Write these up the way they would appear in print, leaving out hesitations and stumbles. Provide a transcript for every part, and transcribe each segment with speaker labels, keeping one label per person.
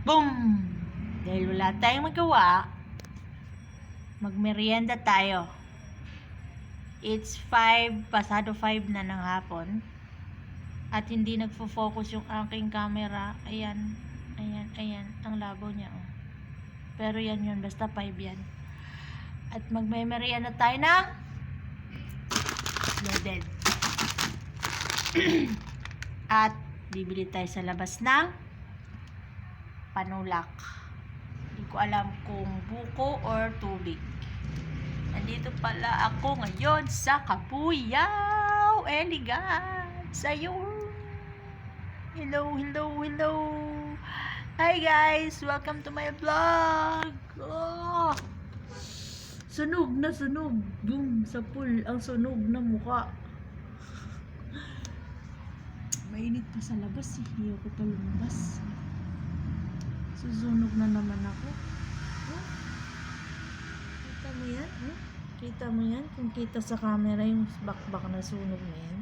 Speaker 1: Boom! Dahil wala tayong magawa, magmerienda tayo. It's 5, pasado 5 na ng hapon. At hindi nagfo-focus yung aking camera. Ayan, ayan, ayan. Ang labo niya, oh. Pero yan yun, basta 5 yan. At magmerienda tayo ng loaded. At bibili tayo sa labas ng panulak. Hindi ko alam kung buko or tubig. Nandito pala ako ngayon sa Kabuyao Elegance. Ayun. Hello, hello, hello. Hi guys, welcome to my vlog. Oh, sunog na sunog. Boom, sa pool ang sunog na mukha. Mainit pa sa labas eh. Hindi ako pa lumabas. Susunog na naman ako. Oh. Kita mo yan? Oh? Kita mo yan? Kung kita sa camera yung bakbak na sunog na yan.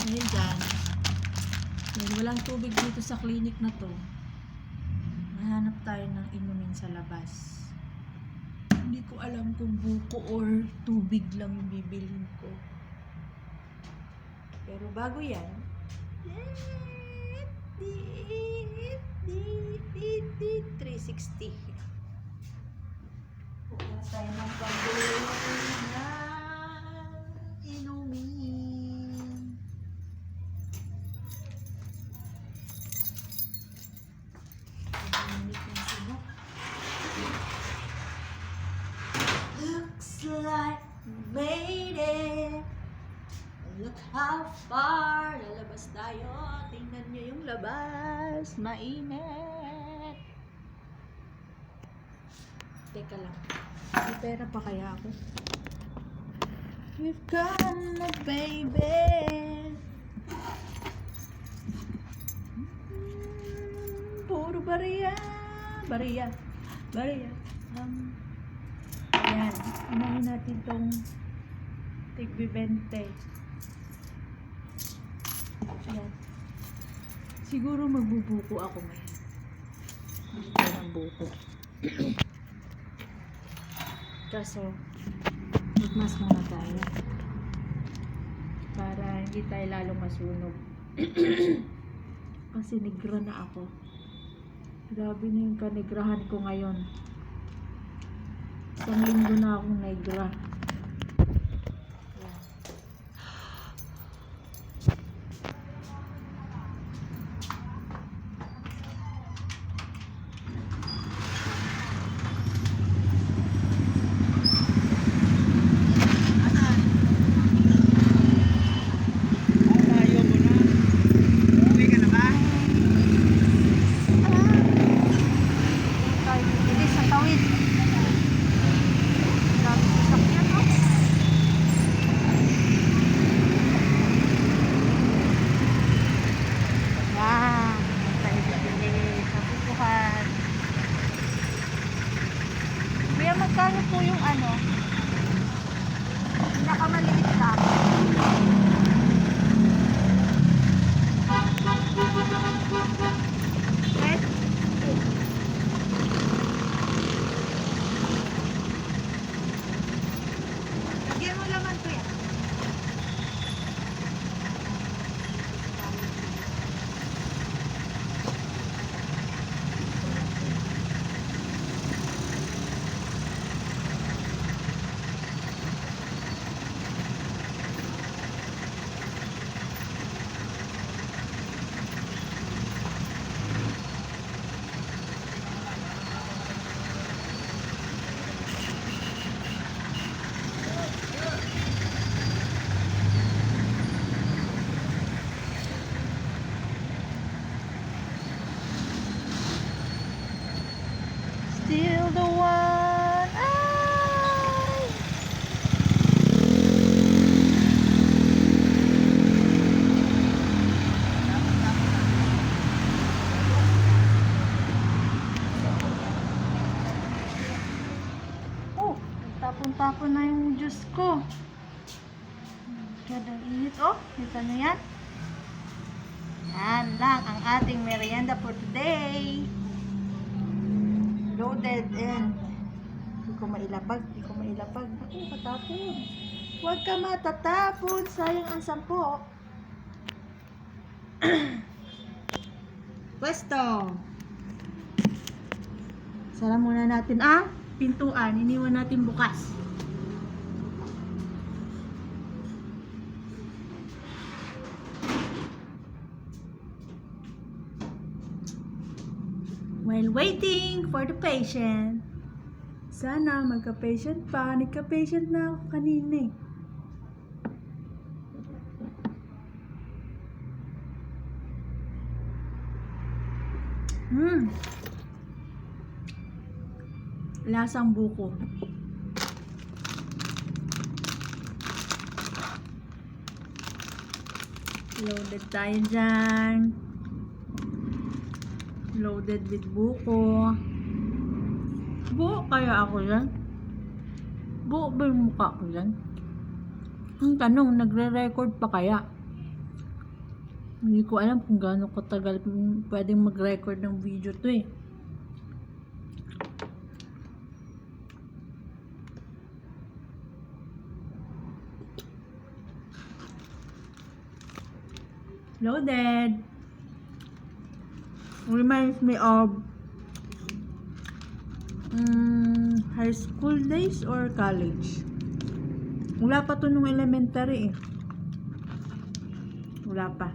Speaker 1: Ngayon dyan. Dahil walang tubig dito sa clinic na to, mahanap tayo ng inumin sa labas. Hindi ko alam kung buko or tubig lang yung bibilhin ko. Pero bago yan, 360. Bukas tayo ng pagbulo na inumin. Looks like we made it. Look how far. Lalabas tayo. Tingnan nyo yung labas. Mainit. Teka lang. May pera pa kaya ako? We've come na baby. Puro bariya. Bariya. Bariya. Ayan. Unahin natin tong tig-20. Ayan. Siguro magbubuko ako ngayon. Bili tayo ng buko. Kaso, magmas muna tayo. Para hindi tayo lalong masunog. Kasi negra na ako. Grabe na yung kanegrahan ko ngayon. Isang linggo na akong negra. Magkano po yung ano? Pinakamaliit lang. Red? Lagyan mo laman to yan. Still the one Oh, tapon-tapon na yung juice ko. Kada init, oh. Kita nyo yan? Yan lang ang ating merienda agenda for today. Loaded and hindi ko mailapag. Ako, matapon. Huwag ka matatapon. Sayang ang 10. Pwesto. Sara muna natin ang pintuan. Iniwan natin bukas. While waiting for the patient. Sana magka-patient pa. Nagka-patient na ako kanina eh. Lasang buko. Loaded tayo dyan. Loaded with buko. Buo kaya ako yan? Buo ba yung mukha ko yan? Ang tanong, nagre-record pa kaya? Hindi ko alam kung gaano katagal pwedeng mag-record ng video to eh. Loaded. Reminds me of high school days or college. Wala pa to nung elementary eh. Wala pa.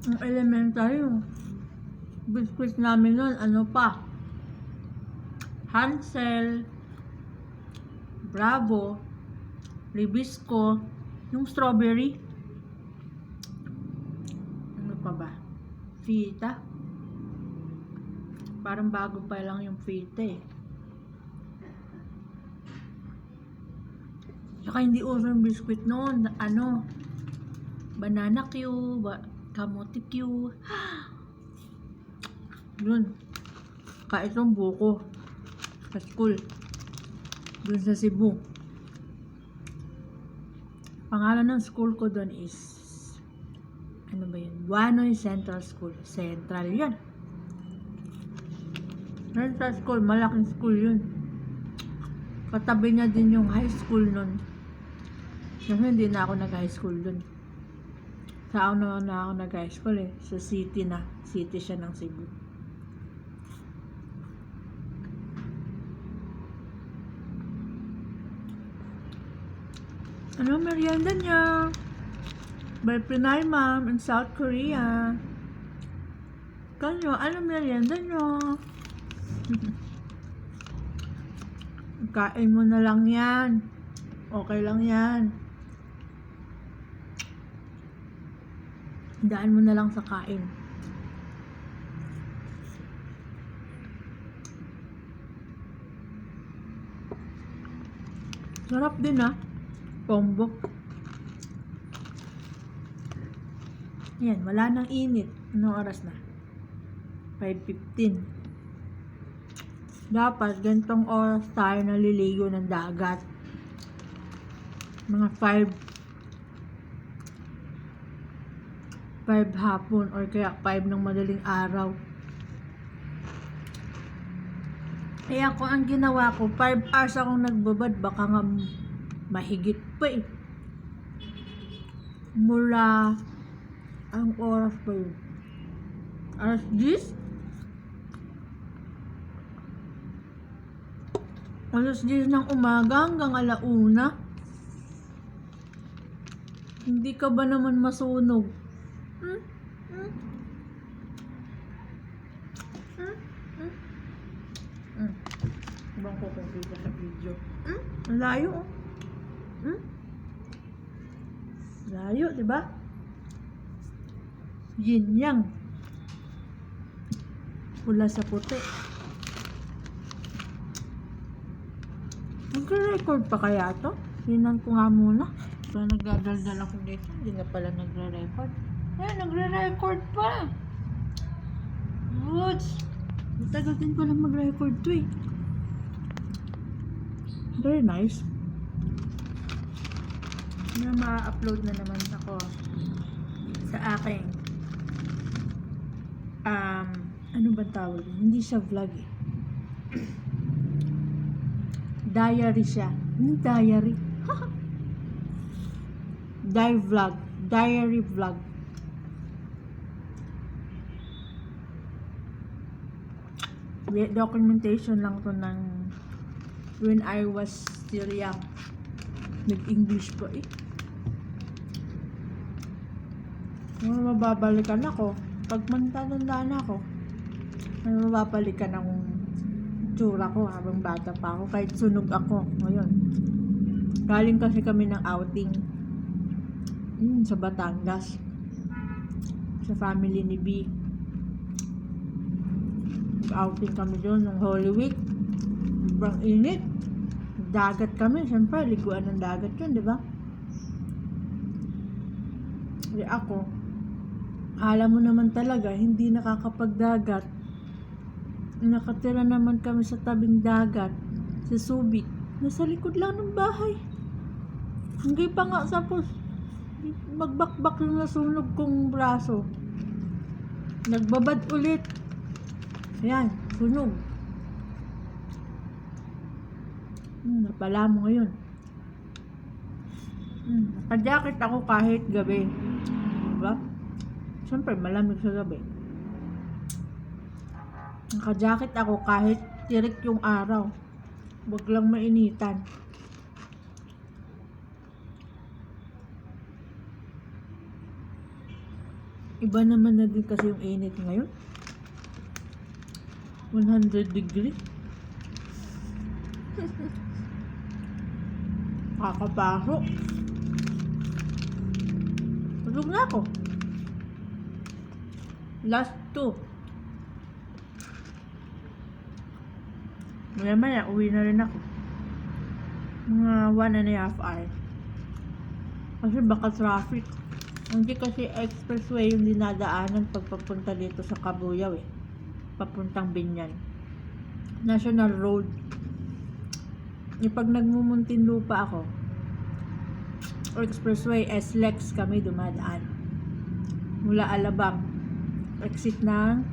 Speaker 1: Ang elementary yung biscuits namin nun, ano pa? Hansel, Bravo, Ribisco, yung strawberry. Ano pa ba? Fita. Parang bago pa lang yung Fita eh. Saka hindi uso yung biscuit noon. Ano? Banana Q, kamote Q. Yun. Kaitong buko. Sa school. Dun sa Cebu. Pangalan ng school ko dun is ano ba yun? Buanoy Central School. Central yun. Central School. Malaking school yun. Katabi niya din yung high school nun. Kasi hindi na ako nag-high school dun. Sa ano na ako nag-high school eh. Sa city na. City siya ng Cebu. Ano merienda niya? By Pinay Mom in South Korea. Kanyo, ano merienda niyo? Kain mo na lang yan. Okay lang yan. Daan mo na lang sa kain. Sarap din ah. Combo. Yan, wala nang init. Anong oras na? 5:15. Dapat gantong oras tayo naliligo ng dagat. Mga 5 hapon or kaya 5 ng madaling araw. Kaya kung ang ginawa ko, 5 hours akong nagbabad, baka nga mahigit pa eh. Mula, ang oras pa yun? Alas 10? Alas 10 ng umaga hanggang 1:00. Hindi ka ba naman masunog? Ibang ko kung dito sa video. Ang layo oh. Layo, diba? Yin yang. Pula sa puti. Nagre-record pa kaya to? Tinan ko nga muna. So, nagdadaldal ako dito. Hindi na pala nagre-record. Ayan, nagre-record pa. Woods. Matagal din palang mag-record to eh. Very nice. Na ma-upload na naman ako sa aking
Speaker 2: ano ba tawag? Hindi siya vlog eh. Diary siya. Ano diary? Diary vlog. Documentation lang to ng when I was still young. Nag-English pa eh. Mababalikan ako. Pag matanda na ako, mababalikan akong tsura ko habang bata pa ako. Kahit sunog ako. Ngayon. Galing kasi kami ng outing. Sa Batangas. Sa family ni B. Outing kami doon ng Holy Week. Sobrang init. Dagat kami. Siyempre, liguan ng dagat yun, di ba? Di ako, alam mo naman talaga, hindi nakakapagdagat. Nakatira naman kami sa tabing dagat, sa Subic. Nasa likod lang ng bahay. Hindi pa nga tapos magbakbak yung nasunog kong braso. Nagbabad ulit. Ayan, sunog. Napala mo ngayon. Naka-jacket ako kahit gabi. Diba? Siyempre, malamig sa gabi. Naka-jacket ako kahit tirik yung araw. Huwag lang mainitan. Iba naman na din kasi yung init ngayon. 100 degree. Kakapasok. Tulog na ako. Last 2. Maya uwi na rin ako. Mga 1.5 hours. Kasi baka traffic. Hindi kasi expressway yung dinadaanan pagpapunta dito sa Cabuyao eh. Papuntang Binyan. National Road. Pag nagmumuntinlupa ako, o expressway, SLEX kami dumadaan. Mula Alabang, exit ng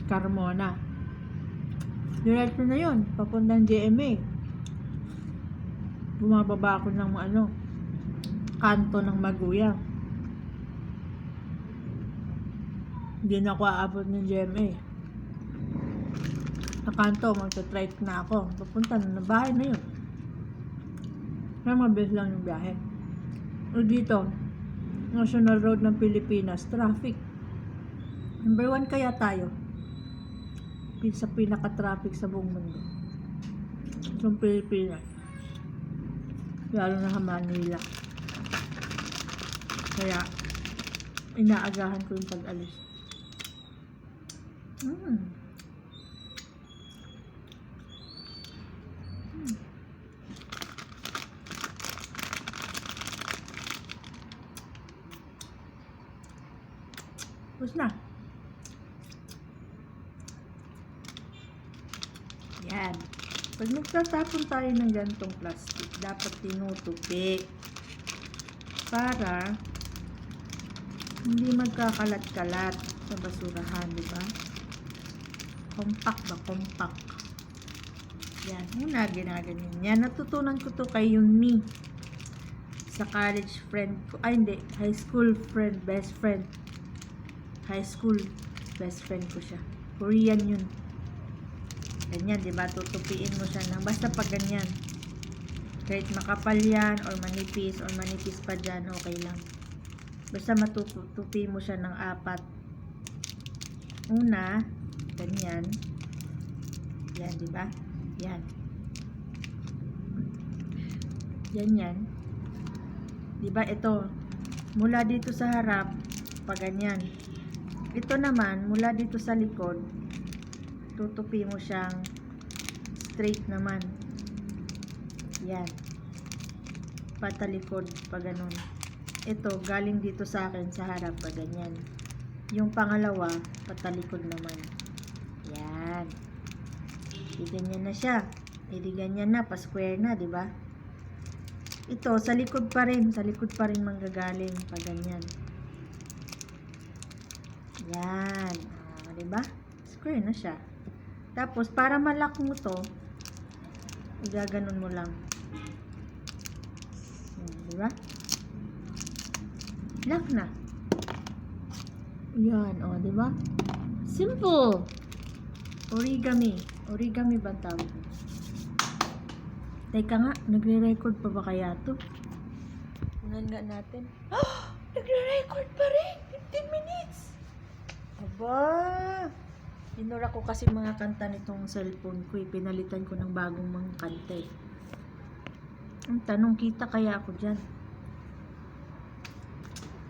Speaker 2: Carmona. Diretso na yun, papuntang GMA. Bumababa ako ng kanto ng Maguya. Hindi na ako aabot ng GMA. Sa kanto, magta-trike na ako. Papunta na bahay na yun. Kaya mabilis lang yung biyahe. O dito, National Road ng Pilipinas, traffic. Number 1 kaya tayo sa pinaka-traffic sa buong mundo. Sa Pilipinas. Lalo na sa Manila. Kaya, inaagahan ko yung pag-alis. Tapos na. Yan. Pag magtatapon tayo ng ganitong plastic, dapat tinutupi para hindi magkakalat-kalat sa basurahan, di ba? Compact ba? Compact. Yan. Muna, ginaganyan. Yan. Natutunan ko to kay Yunmi. Sa college friend ko. Ay, hindi. High school friend. Best friend. High school best friend ko siya. Korean yun. Ganyan, diba? Tutupiin mo siya ng basta pag ganyan. Kahit makapal yan or manipis pa dyan, okay lang. Basta matutupi mo siya ng 4. Una, ganyan. Yan, diba? Yan. Yan. Diba? Ito. Mula dito sa harap, pag ganyan. Ito naman, mula dito sa likod, tutupi mo siyang straight naman. Yan. Patalikod, pag ganun. Ito, galing dito sa akin, sa harap, pag ganyan. Yung pangalawa, patalikod naman. Yan. Ganyan na siya. Ganyan na, pa-square na, diba? Ito, sa likod pa rin manggagaling, pag ganyan. Yan. di ba? Square na siya. Tapos, para malak mo to, igaganon mo lang. Di ba? Lock na. Yan, o, di ba? Simple! Origami. Origami ba ang tawag? Teka nga, nagre-record pa ba kaya to? Unan nga natin. Nagre-record pa rin! 15 minutes! Aba! Inura ko kasi mga kanta nitong cellphone ko. Pinalitan ko ng bagong mga kanta eh. Ang tanong, kita kaya ako dyan?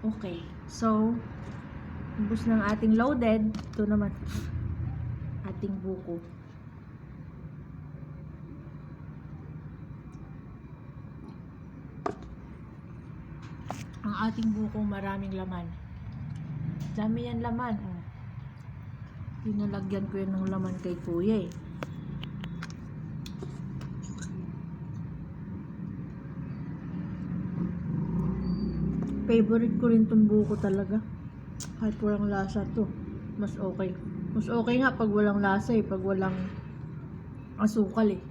Speaker 2: Okay. So, ubos ng ating loaded. Ito naman. Ating buko. Ang ating buko maraming laman. Dami yan laman. Oh. Pinalagyan ko yan ng laman kay kuya eh. Favorite ko rin tong buko talaga. Kahit walang lasa to. Mas okay. Mas okay nga pag walang lasa eh. Pag walang asukal eh.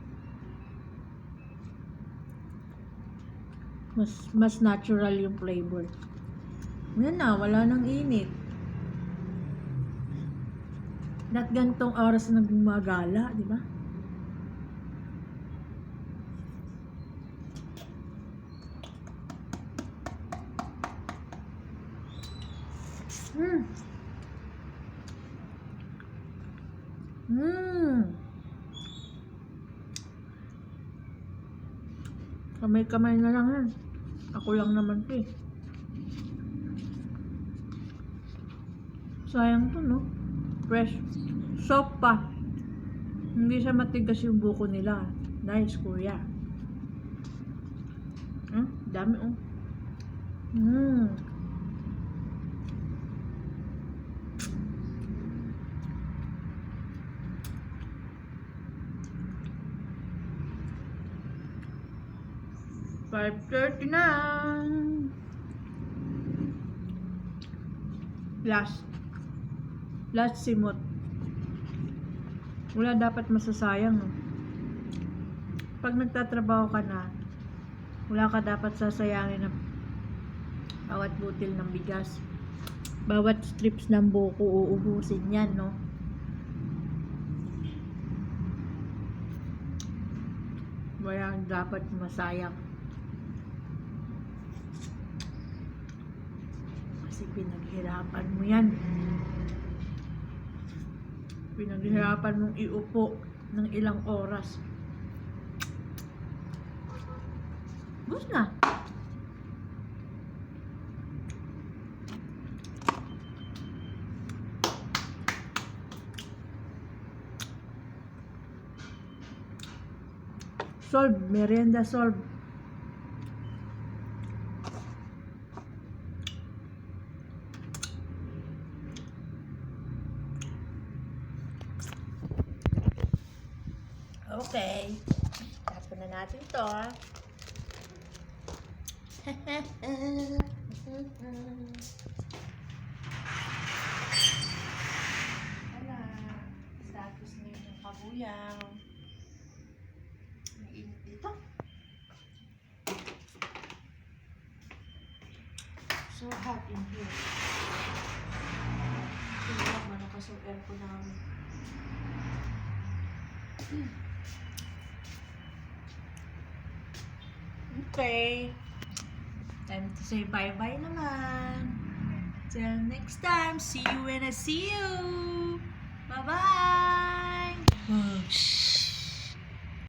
Speaker 2: Mas natural yung flavor. Yan na, wala nang init. Not gantong oras na gumagala, di ba? Kamay-kamay na lang yan. Ako lang naman to eh. Sayang to, no? Fresh. Soft pa. Hindi siya matigas yung buko nila. Nice, kuya. Dami, oh. $5.30 na. Last simot. Wala dapat masasayang, no? Pag nagtatrabaho ka na, wala ka dapat sasayangin ng bawat butil ng bigas. Bawat strips ng buko uubusin yan, no? Wala dapat masayang. Kasi pinaghirapan mo yan. Pinaghirapan mong iupo ng ilang oras. Bus na. Solve. Merienda solve. Okay. Tapon na natin to. Wala. Status ngayon ng kabuyaw. Mainit dito. So hot in here. Tingnan mo na kasi yung aircon namin. Okay. Time to say bye-bye naman. Till next time. See you when I see you. Bye-bye.